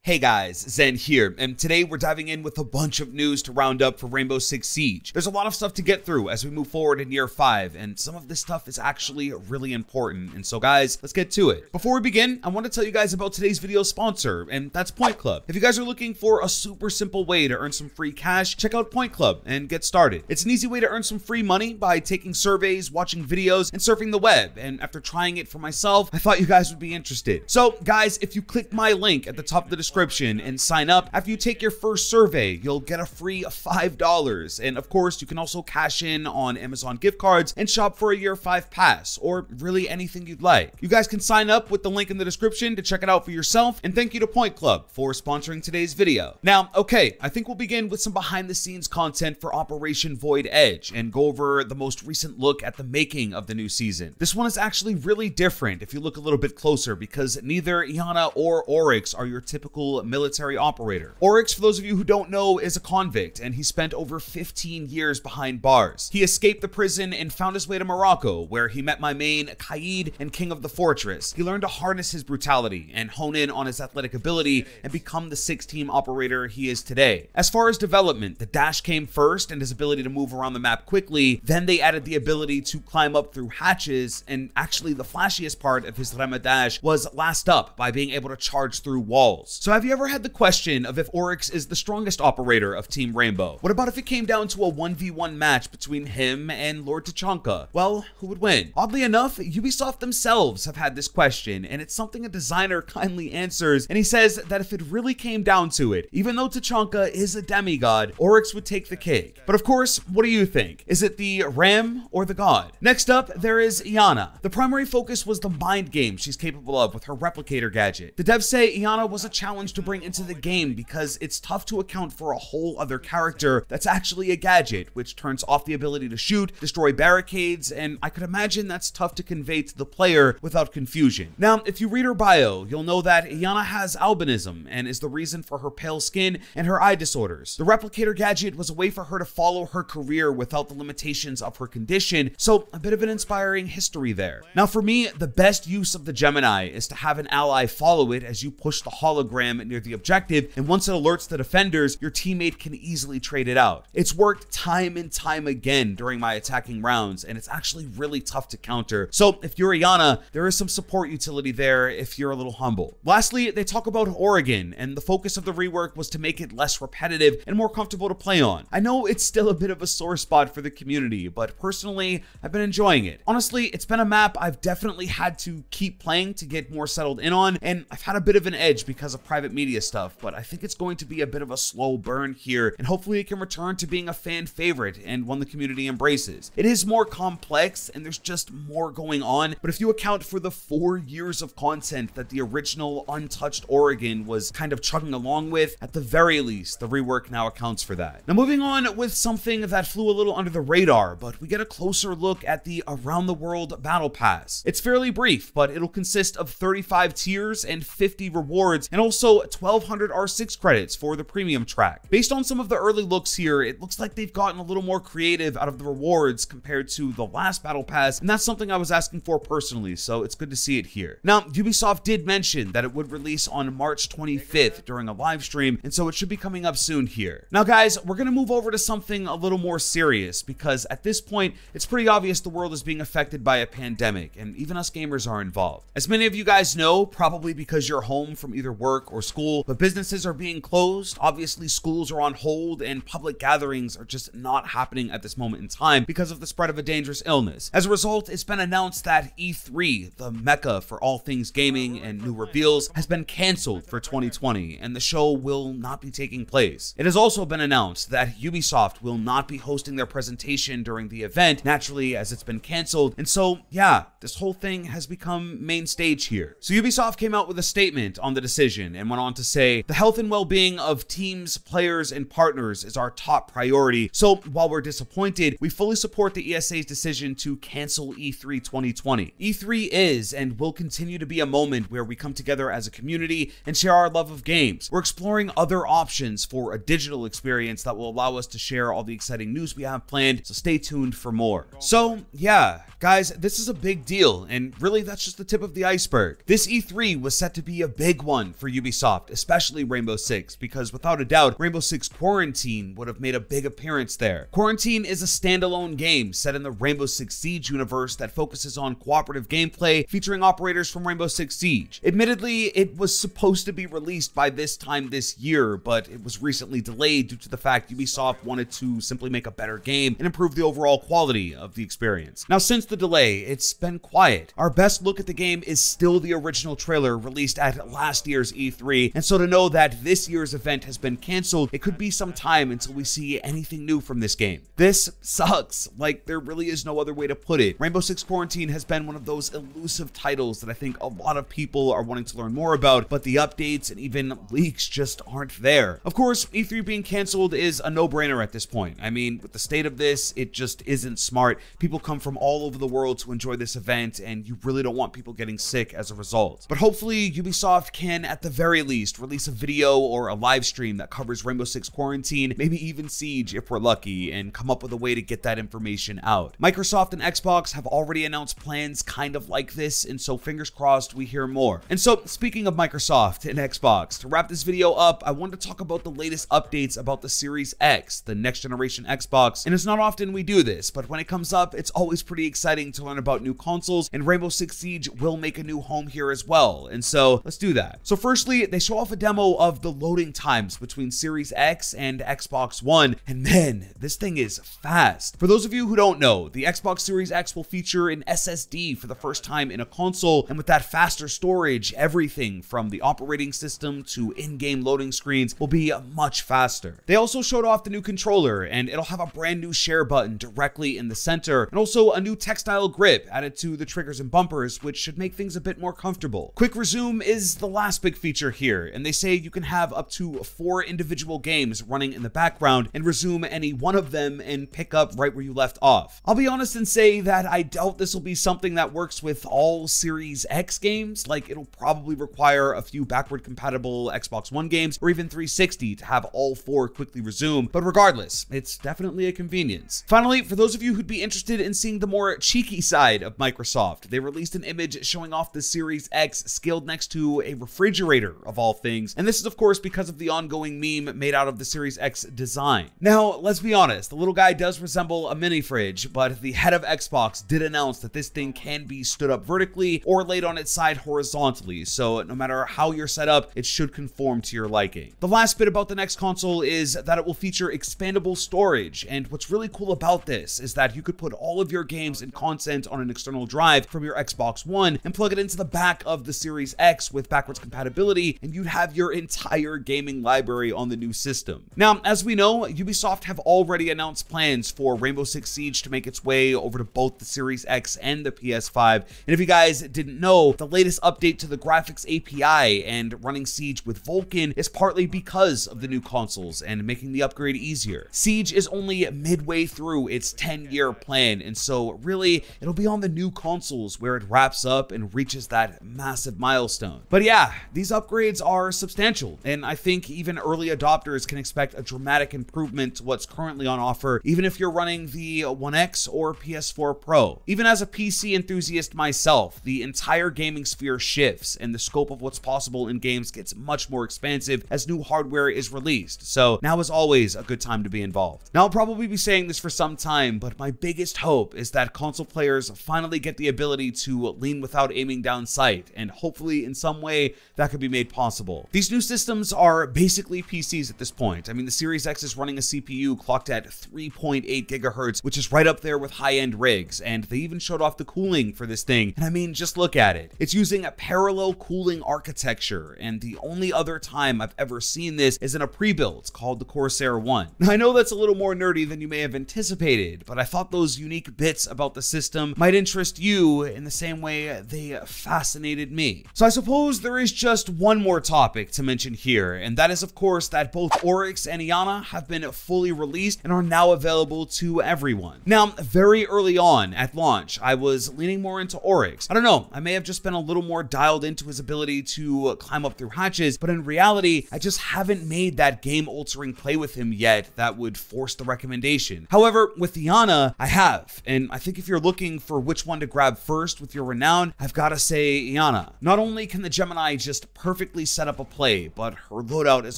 Hey guys, Zen here, and today we're diving in with a bunch of news to round up for Rainbow Six Siege. There's a lot of stuff to get through as we move forward in year 5, and some of this stuff is actually really important, and so guys, let's get to it. Before we begin, I want to tell you guys about today's video sponsor, and that's Point Club. If you guys are looking for a super simple way to earn some free cash, check out Point Club and get started. It's an easy way to earn some free money by taking surveys, watching videos, and surfing the web, and after trying it for myself, I thought you guys would be interested. So guys, if you click my link at the top of the description and sign up, after you take your first survey, you'll get a free $5. And of course, you can also cash in on Amazon gift cards and shop for a year 5 pass, or really anything you'd like. You guys can sign up with the link in the description to check it out for yourself, and thank you to Point Club for sponsoring today's video. Now, okay, I think we'll begin with some behind the scenes content for Operation Void Edge and go over the most recent look at the making of the new season. This one is actually really different if you look a little bit closer, because neither Iana or Oryx are your typical military operator. Oryx, for those of you who don't know, is a convict, and he spent over 15 years behind bars. He escaped the prison and found his way to Morocco, where he met my main, Kaid, and King of the Fortress. He learned to harness his brutality and hone in on his athletic ability and become the 6-team operator he is today. As far as development, the dash came first and his ability to move around the map quickly. Then they added the ability to climb up through hatches, and actually the flashiest part of his Rema dash was last up by being able to charge through walls. So have you ever had the question of if Oryx is the strongest operator of Team Rainbow? What about if it came down to a 1v1 match between him and Lord Tachanka? Well, who would win? Oddly enough, Ubisoft themselves have had this question, and it's something a designer kindly answers, and he says that if it really came down to it, even though Tachanka is a demigod, Oryx would take the cake. But of course, what do you think? Is it the Ram or the God? Next up, there is Iana. The primary focus was the mind game she's capable of with her replicator gadget. The devs say Iana was a challenge to bring into the game because it's tough to account for a whole other character that's actually a gadget, which turns off the ability to shoot, destroy barricades, and I could imagine that's tough to convey to the player without confusion. Now, if you read her bio, you'll know that Iana has albinism and is the reason for her pale skin and her eye disorders. The replicator gadget was a way for her to follow her career without the limitations of her condition, so a bit of an inspiring history there. Now for me, the best use of the Gemini is to have an ally follow it as you push the hologram near the objective, and once it alerts the defenders, your teammate can easily trade it out. It's worked time and time again during my attacking rounds, and it's actually really tough to counter. So if you're Iana, there is some support utility there if you're a little humble. Lastly, they talk about Oregon, and the focus of the rework was to make it less repetitive and more comfortable to play on. I know it's still a bit of a sore spot for the community, but personally, I've been enjoying it. Honestly, it's been a map I've definitely had to keep playing to get more settled in on, and I've had a bit of an edge because of private media stuff, but I think it's going to be a bit of a slow burn here, and hopefully it can return to being a fan favorite and one the community embraces. It is more complex and there's just more going on, but if you account for the 4 years of content that the original untouched Oregon was kind of chugging along with, at the very least, the rework now accounts for that. Now moving on with something that flew a little under the radar, but we get a closer look at the Around the World Battle Pass. It's fairly brief, but it'll consist of 35 tiers and 50 rewards, and also 1,200 R6 credits for the premium track. Based on some of the early looks here, it looks like they've gotten a little more creative out of the rewards compared to the last battle pass, and that's something I was asking for personally, so it's good to see it here. Now, Ubisoft did mention that it would release on March 25th during a live stream, and so it should be coming up soon here. Now guys, we're gonna move over to something a little more serious, because at this point, it's pretty obvious the world is being affected by a pandemic, and even us gamers are involved. As many of you guys know, probably because you're home from either work or school, but businesses are being closed, obviously schools are on hold, and public gatherings are just not happening at this moment in time because of the spread of a dangerous illness. As a result, it's been announced that E3, the mecca for all things gaming and new reveals, has been canceled for 2020, and the show will not be taking place. It has also been announced that Ubisoft will not be hosting their presentation during the event, naturally as it's been canceled, and so yeah, this whole thing has become main stage here. So Ubisoft came out with a statement on the decision and went on to say, the health and well-being of teams, players, and partners is our top priority. So while we're disappointed, we fully support the ESA's decision to cancel E3 2020. E3 is and will continue to be a moment where we come together as a community and share our love of games. We're exploring other options for a digital experience that will allow us to share all the exciting news we have planned, so stay tuned for more. So yeah, guys, this is a big deal, and really that's just the tip of the iceberg. This E3 was set to be a big one for Ubisoft Ubisoft, especially Rainbow Six, because without a doubt, Rainbow Six Quarantine would have made a big appearance there. Quarantine is a standalone game set in the Rainbow Six Siege universe that focuses on cooperative gameplay featuring operators from Rainbow Six Siege. Admittedly, it was supposed to be released by this time this year, but it was recently delayed due to the fact Ubisoft wanted to simply make a better game and improve the overall quality of the experience. Now, since the delay, it's been quiet. Our best look at the game is still the original trailer released at last year's E3, and so to know that this year's event has been canceled, it could be some time until we see anything new from this game. This sucks. Like, there really is no other way to put it. Rainbow Six Quarantine has been one of those elusive titles that I think a lot of people are wanting to learn more about, but the updates and even leaks just aren't there. Of course, E3 being canceled is a no-brainer at this point. I mean, with the state of this, it just isn't smart. People come from all over the world to enjoy this event, and you really don't want people getting sick as a result. But hopefully, Ubisoft can, at the very least, release a video or a live stream that covers Rainbow Six Quarantine, maybe even Siege if we're lucky, and come up with a way to get that information out. Microsoft and Xbox have already announced plans kind of like this, and so fingers crossed we hear more. And so, speaking of Microsoft and Xbox, to wrap this video up, I wanted to talk about the latest updates about the Series X, the next generation Xbox. And it's not often we do this, but when it comes up, it's always pretty exciting to learn about new consoles, and Rainbow Six Siege will make a new home here as well. And so, let's do that. So firstly, they show off a demo of the loading times between Series X and Xbox One, and man, this thing is fast. For those of you who don't know, the Xbox Series X will feature an SSD for the first time in a console, and with that faster storage, everything from the operating system to in-game loading screens will be much faster. They also showed off the new controller, and it'll have a brand new share button directly in the center, and also a new textile grip added to the triggers and bumpers, which should make things a bit more comfortable. Quick Resume is the last big feature here, and they say you can have up to 4 individual games running in the background and resume any one of them and pick up right where you left off. I'll be honest and say that I doubt this will be something that works with all Series X games. Like, it'll probably require a few backward compatible Xbox One games or even 360 to have all 4 quickly resume, but regardless, it's definitely a convenience. Finally, for those of you who'd be interested in seeing the more cheeky side of Microsoft, they released an image showing off the Series X scaled next to a refrigerator of all things, and this is of course because of the ongoing meme made out of the Series X design. Now, let's be honest, the little guy does resemble a mini fridge, but the head of Xbox did announce that this thing can be stood up vertically or laid on its side horizontally, so no matter how you're set up, it should conform to your liking. The last bit about the next console is that it will feature expandable storage, and what's really cool about this is that you could put all of your games and content on an external drive from your Xbox One and plug it into the back of the Series X with backwards compatibility, and you'd have your entire gaming library on the new system. Now, as we know, Ubisoft have already announced plans for Rainbow Six Siege to make its way over to both the Series X and the PS5, and if you guys didn't know, the latest update to the graphics API and running Siege with Vulkan is partly because of the new consoles and making the upgrade easier. Siege is only midway through its 10-year plan, and so really, it'll be on the new consoles where it wraps up and reaches that massive milestone. But yeah, these upgrades are substantial, and I think even early adopters can expect a dramatic improvement to what's currently on offer, even if you're running the One X or PS4 Pro. Even as a PC enthusiast myself, the entire gaming sphere shifts, and the scope of what's possible in games gets much more expansive as new hardware is released, so now is always a good time to be involved. Now, I'll probably be saying this for some time, but my biggest hope is that console players finally get the ability to lean without aiming down sight, and hopefully in some way that could be made possible. These new systems are basically PCs at this point. I mean, the Series X is running a CPU clocked at 3.8 gigahertz, which is right up there with high-end rigs, and they even showed off the cooling for this thing, and I mean, just look at it. It's using a parallel cooling architecture, and the only other time I've ever seen this is in a pre-build called the Corsair One. Now, I know that's a little more nerdy than you may have anticipated, but I thought those unique bits about the system might interest you in the same way they fascinated me. So I suppose there is just one more topic to mention here, and that is of course that both Oryx and Iana have been fully released and are now available to everyone. Now, very early on at launch, I was leaning more into Oryx. I don't know, I may have just been a little more dialed into his ability to climb up through hatches, but in reality, I just haven't made that game-altering play with him yet that would force the recommendation. However, with Iana, I have, and I think if you're looking for which one to grab first with your renown, I've got to say Iana. Not only can the Gemini just perfectly perfectly set up a play, but her loadout is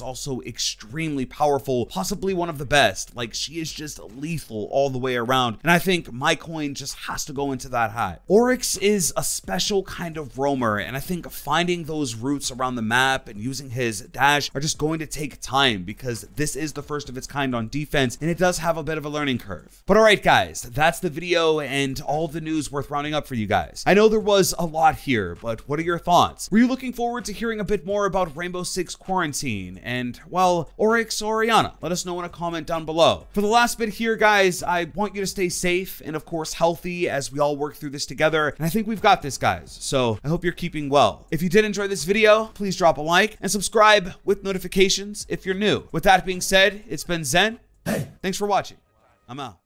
also extremely powerful, possibly one of the best. Like, she is just lethal all the way around, and I think my coin just has to go into that hat. Oryx is a special kind of roamer, and I think finding those routes around the map and using his dash are just going to take time, because this is the first of its kind on defense, and it does have a bit of a learning curve. But alright guys, that's the video and all the news worth rounding up for you guys. I know there was a lot here, but what are your thoughts? Were you looking forward to hearing a bit more about Rainbow Six Quarantine and, well, Oryx or Oriana? Let us know in a comment down below. For the last bit here, guys, I want you to stay safe and of course healthy as we all work through this together, and I think we've got this, guys, so I hope you're keeping well. If you did enjoy this video, please drop a like and subscribe with notifications if you're new. With that being said, it's been Zen. Hey, thanks for watching. I'm out.